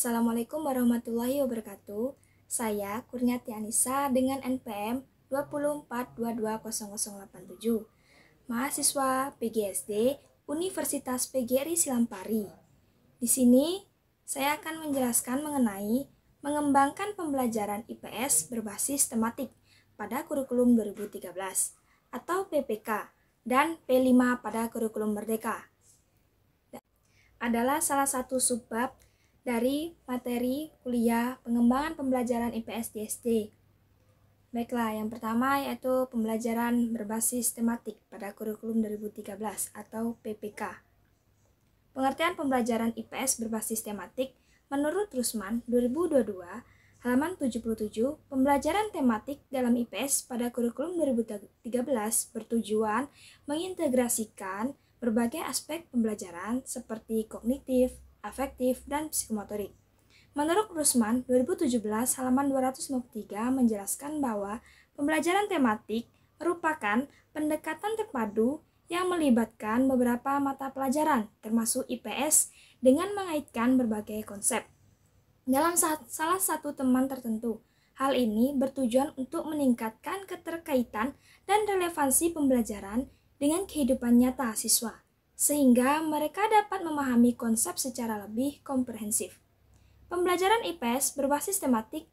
Assalamualaikum warahmatullahi wabarakatuh. Saya Kurniati Anissa dengan NPM 24220087. Mahasiswa PGSD Universitas PGRI Silampari. Di sini saya akan menjelaskan mengenai mengembangkan pembelajaran IPS berbasis tematik pada kurikulum 2013 atau PPK dan P5 pada kurikulum Merdeka. Adalah salah satu subbab dari materi kuliah pengembangan pembelajaran IPS di SD. Baiklah, yang pertama yaitu pembelajaran berbasis tematik pada kurikulum 2013 atau PPK. Pengertian pembelajaran IPS berbasis tematik menurut Rusman 2022 halaman 77, pembelajaran tematik dalam IPS pada kurikulum 2013 bertujuan mengintegrasikan berbagai aspek pembelajaran seperti kognitif, afektif, dan psikomotorik. Menurut Rusman 2017 halaman 253 menjelaskan bahwa pembelajaran tematik merupakan pendekatan terpadu yang melibatkan beberapa mata pelajaran termasuk IPS dengan mengaitkan berbagai konsep dalam salah satu teman tertentu. Hal ini bertujuan untuk meningkatkan keterkaitan dan relevansi pembelajaran dengan kehidupan nyata siswa, sehingga mereka dapat memahami konsep secara lebih komprehensif. Pembelajaran IPS berbasis tematik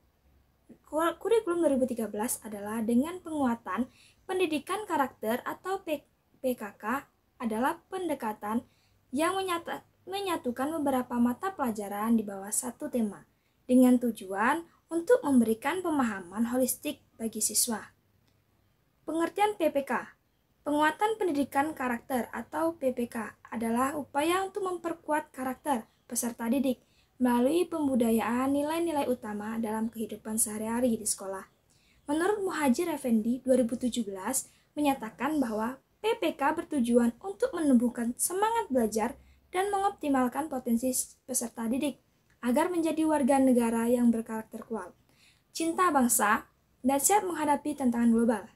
kurikulum 2013 adalah dengan penguatan pendidikan karakter atau PKK adalah pendekatan yang menyatukan beberapa mata pelajaran di bawah satu tema dengan tujuan untuk memberikan pemahaman holistik bagi siswa. Pengertian PPK. Penguatan pendidikan karakter atau PPK adalah upaya untuk memperkuat karakter peserta didik melalui pembudayaan nilai-nilai utama dalam kehidupan sehari-hari di sekolah. Menurut Muhajir Effendi 2017 menyatakan bahwa PPK bertujuan untuk menumbuhkan semangat belajar dan mengoptimalkan potensi peserta didik agar menjadi warga negara yang berkarakter kuat, cinta bangsa, dan siap menghadapi tantangan global.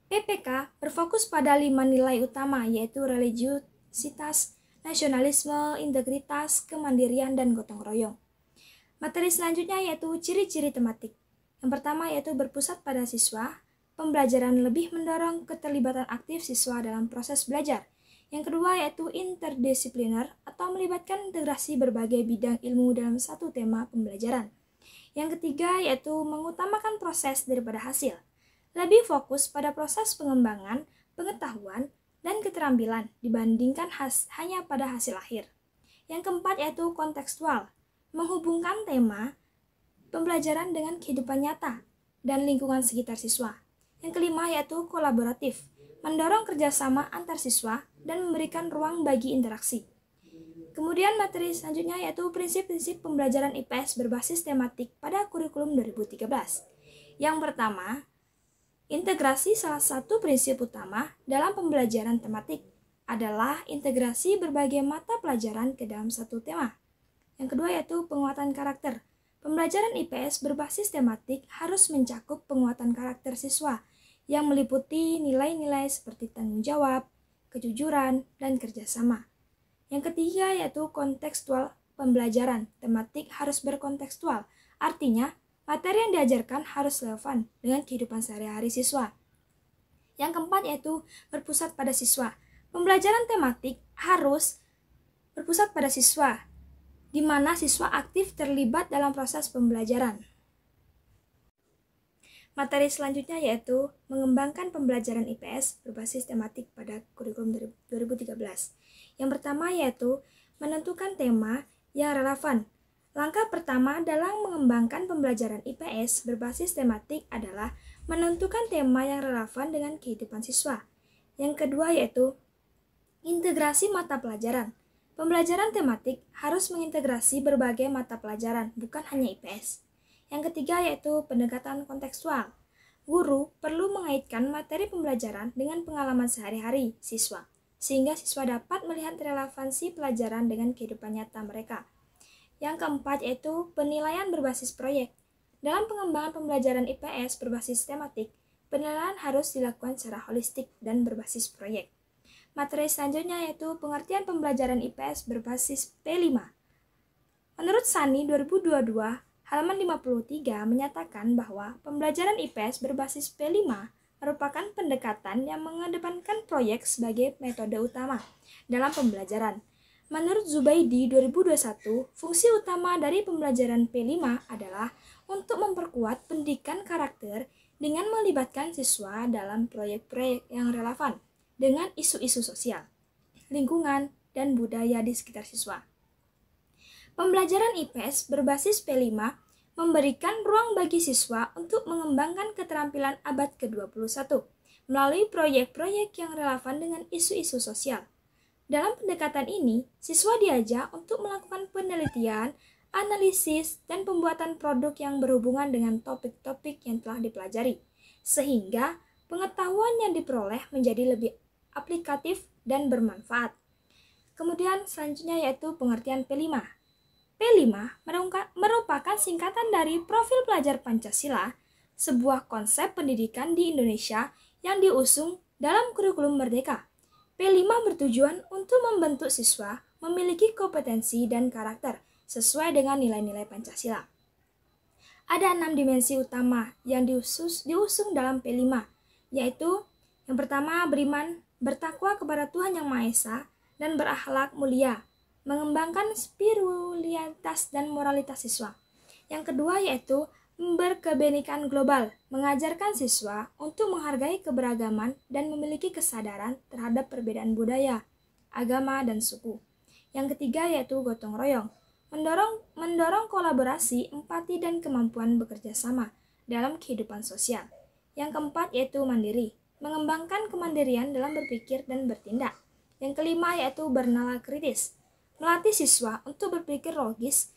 PPK berfokus pada 5 nilai utama yaitu religiusitas, nasionalisme, integritas, kemandirian, dan gotong royong. Materi selanjutnya yaitu ciri-ciri tematik. Yang pertama yaitu berpusat pada siswa, pembelajaran lebih mendorong keterlibatan aktif siswa dalam proses belajar. Yang kedua yaitu interdisipliner atau melibatkan integrasi berbagai bidang ilmu dalam satu tema pembelajaran. Yang ketiga yaitu mengutamakan proses daripada hasil. Lebih fokus pada proses pengembangan, pengetahuan, dan keterampilan dibandingkan hanya pada hasil akhir. Yang keempat yaitu kontekstual, menghubungkan tema pembelajaran dengan kehidupan nyata dan lingkungan sekitar siswa. Yang kelima yaitu kolaboratif, mendorong kerjasama antar siswa dan memberikan ruang bagi interaksi. Kemudian materi selanjutnya yaitu prinsip-prinsip pembelajaran IPS berbasis tematik pada kurikulum 2013. Yang pertama, integrasi salah satu prinsip utama dalam pembelajaran tematik adalah integrasi berbagai mata pelajaran ke dalam satu tema. Yang kedua yaitu penguatan karakter. Pembelajaran IPS berbasis tematik harus mencakup penguatan karakter siswa yang meliputi nilai-nilai seperti tanggung jawab, kejujuran, dan kerjasama. Yang ketiga yaitu kontekstual pembelajaran. Tematik harus berkontekstual, artinya materi yang diajarkan harus relevan dengan kehidupan sehari-hari siswa. Yang keempat yaitu berpusat pada siswa. Pembelajaran tematik harus berpusat pada siswa, di mana siswa aktif terlibat dalam proses pembelajaran. Materi selanjutnya yaitu mengembangkan pembelajaran IPS berbasis tematik pada kurikulum 2013. Yang pertama yaitu menentukan tema yang relevan. Langkah pertama dalam mengembangkan pembelajaran IPS berbasis tematik adalah menentukan tema yang relevan dengan kehidupan siswa. Yang kedua yaitu integrasi mata pelajaran. Pembelajaran tematik harus mengintegrasi berbagai mata pelajaran, bukan hanya IPS. Yang ketiga yaitu pendekatan kontekstual. Guru perlu mengaitkan materi pembelajaran dengan pengalaman sehari-hari siswa, sehingga siswa dapat melihat relevansi pelajaran dengan kehidupan nyata mereka. Yang keempat yaitu penilaian berbasis proyek. Dalam pengembangan pembelajaran IPS berbasis tematik, penilaian harus dilakukan secara holistik dan berbasis proyek. Materi selanjutnya yaitu pengertian pembelajaran IPS berbasis P5. Menurut Sani 2022, halaman 53 menyatakan bahwa pembelajaran IPS berbasis P5 merupakan pendekatan yang mengedepankan proyek sebagai metode utama dalam pembelajaran. Menurut Zubaidi 2021, fungsi utama dari pembelajaran P5 adalah untuk memperkuat pendidikan karakter dengan melibatkan siswa dalam proyek-proyek yang relevan dengan isu-isu sosial, lingkungan, dan budaya di sekitar siswa. Pembelajaran IPS berbasis P5 memberikan ruang bagi siswa untuk mengembangkan keterampilan abad ke-21 melalui proyek-proyek yang relevan dengan isu-isu sosial. Dalam pendekatan ini, siswa diajak untuk melakukan penelitian, analisis, dan pembuatan produk yang berhubungan dengan topik-topik yang telah dipelajari, sehingga pengetahuan yang diperoleh menjadi lebih aplikatif dan bermanfaat. Kemudian selanjutnya yaitu pengertian P5. P5 merupakan singkatan dari Profil Pelajar Pancasila, sebuah konsep pendidikan di Indonesia yang diusung dalam kurikulum Merdeka. P5 bertujuan untuk membentuk siswa memiliki kompetensi dan karakter sesuai dengan nilai-nilai Pancasila. Ada 6 dimensi utama yang diusung dalam P5, yaitu yang pertama beriman, bertakwa kepada Tuhan Yang Maha Esa, dan berakhlak mulia, mengembangkan spiritualitas dan moralitas siswa. Yang kedua yaitu berkebenekaan global, mengajarkan siswa untuk menghargai keberagaman dan memiliki kesadaran terhadap perbedaan budaya, agama, dan suku. Yang ketiga yaitu gotong royong, mendorong kolaborasi, empati, dan kemampuan bekerja sama dalam kehidupan sosial. Yang keempat yaitu mandiri, mengembangkan kemandirian dalam berpikir dan bertindak. Yang kelima yaitu bernalar kritis, melatih siswa untuk berpikir logis,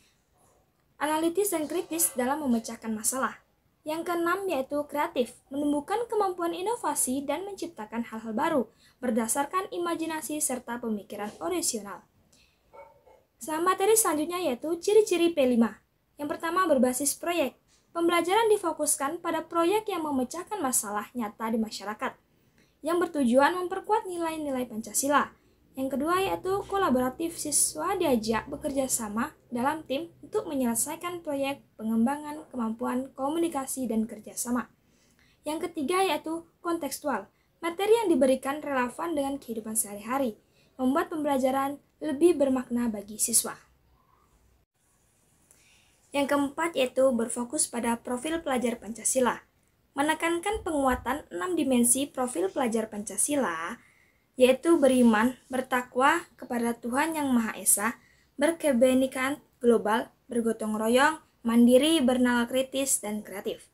analitis, dan kritis dalam memecahkan masalah. Yang keenam yaitu kreatif, menumbuhkan kemampuan inovasi dan menciptakan hal-hal baru berdasarkan imajinasi serta pemikiran orisinal. Materi selanjutnya yaitu ciri-ciri P5. Yang pertama berbasis proyek. Pembelajaran difokuskan pada proyek yang memecahkan masalah nyata di masyarakat, yang bertujuan memperkuat nilai-nilai Pancasila. Yang kedua yaitu kolaboratif, siswa diajak bekerja sama dalam tim untuk menyelesaikan proyek pengembangan kemampuan komunikasi dan kerjasama. Yang ketiga yaitu kontekstual, materi yang diberikan relevan dengan kehidupan sehari-hari, membuat pembelajaran lebih bermakna bagi siswa. Yang keempat yaitu berfokus pada profil pelajar Pancasila, menekankan penguatan 6 dimensi profil pelajar Pancasila, yaitu beriman, bertakwa kepada Tuhan Yang Maha Esa, berkebenekaan global, bergotong royong, mandiri, bernalar kritis, dan kreatif.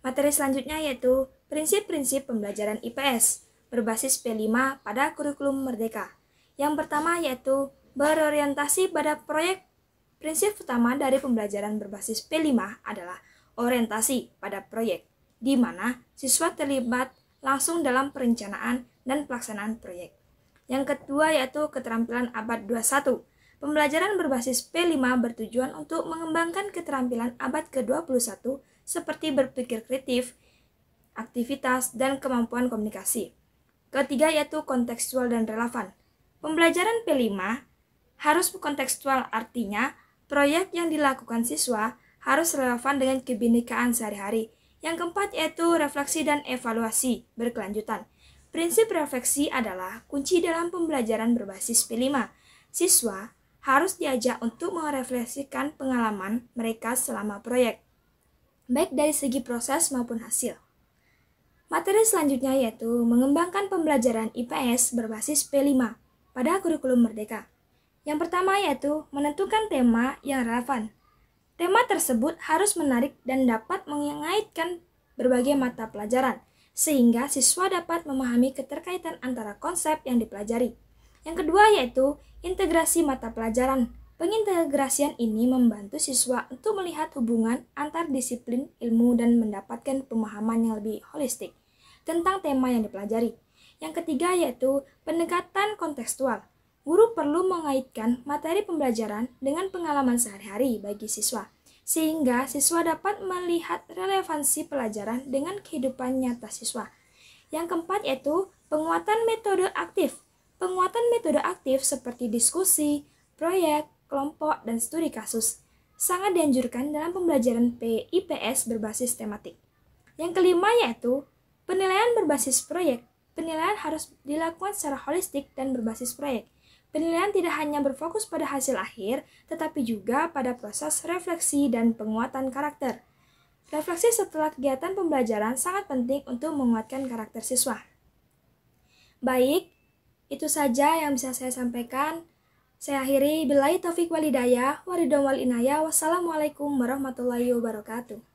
Materi selanjutnya yaitu prinsip-prinsip pembelajaran IPS berbasis P5 pada kurikulum Merdeka. Yang pertama yaitu berorientasi pada proyek. Prinsip utama dari pembelajaran berbasis P5 adalah orientasi pada proyek, di mana siswa terlibat langsung dalam perencanaan dan pelaksanaan proyek. Yang kedua yaitu keterampilan abad 21. Pembelajaran berbasis P5 bertujuan untuk mengembangkan keterampilan abad ke-21 seperti berpikir kritis, aktivitas, dan kemampuan komunikasi. Ketiga yaitu kontekstual dan relevan. Pembelajaran P5 harus kontekstual, artinya proyek yang dilakukan siswa harus relevan dengan kebinekaan sehari-hari. Yang keempat yaitu refleksi dan evaluasi berkelanjutan. Prinsip refleksi adalah kunci dalam pembelajaran berbasis P5. Siswa harus diajak untuk merefleksikan pengalaman mereka selama proyek, baik dari segi proses maupun hasil. Materi selanjutnya yaitu mengembangkan pembelajaran IPS berbasis P5 pada kurikulum Merdeka. Yang pertama yaitu menentukan tema yang relevan. Tema tersebut harus menarik dan dapat mengaitkan berbagai mata pelajaran, sehingga siswa dapat memahami keterkaitan antara konsep yang dipelajari. Yang kedua yaitu integrasi mata pelajaran. Pengintegrasian ini membantu siswa untuk melihat hubungan antar disiplin ilmu dan mendapatkan pemahaman yang lebih holistik tentang tema yang dipelajari. Yang ketiga yaitu pendekatan kontekstual. Guru perlu mengaitkan materi pembelajaran dengan pengalaman sehari-hari bagi siswa, sehingga siswa dapat melihat relevansi pelajaran dengan kehidupan nyata siswa. Yang keempat yaitu penguatan metode aktif. Penguatan metode aktif seperti diskusi, proyek, kelompok, dan studi kasus. Sangat dianjurkan dalam pembelajaran IPS berbasis tematik. Yang kelima yaitu penilaian berbasis proyek. Penilaian harus dilakukan secara holistik dan berbasis proyek. Penilaian tidak hanya berfokus pada hasil akhir, tetapi juga pada proses refleksi dan penguatan karakter. Refleksi setelah kegiatan pembelajaran sangat penting untuk menguatkan karakter siswa. Baik, itu saja yang bisa saya sampaikan. Saya akhiri, billahi taufik walhidayah, waridwan wal inayah, wassalamualaikum warahmatullahi wabarakatuh.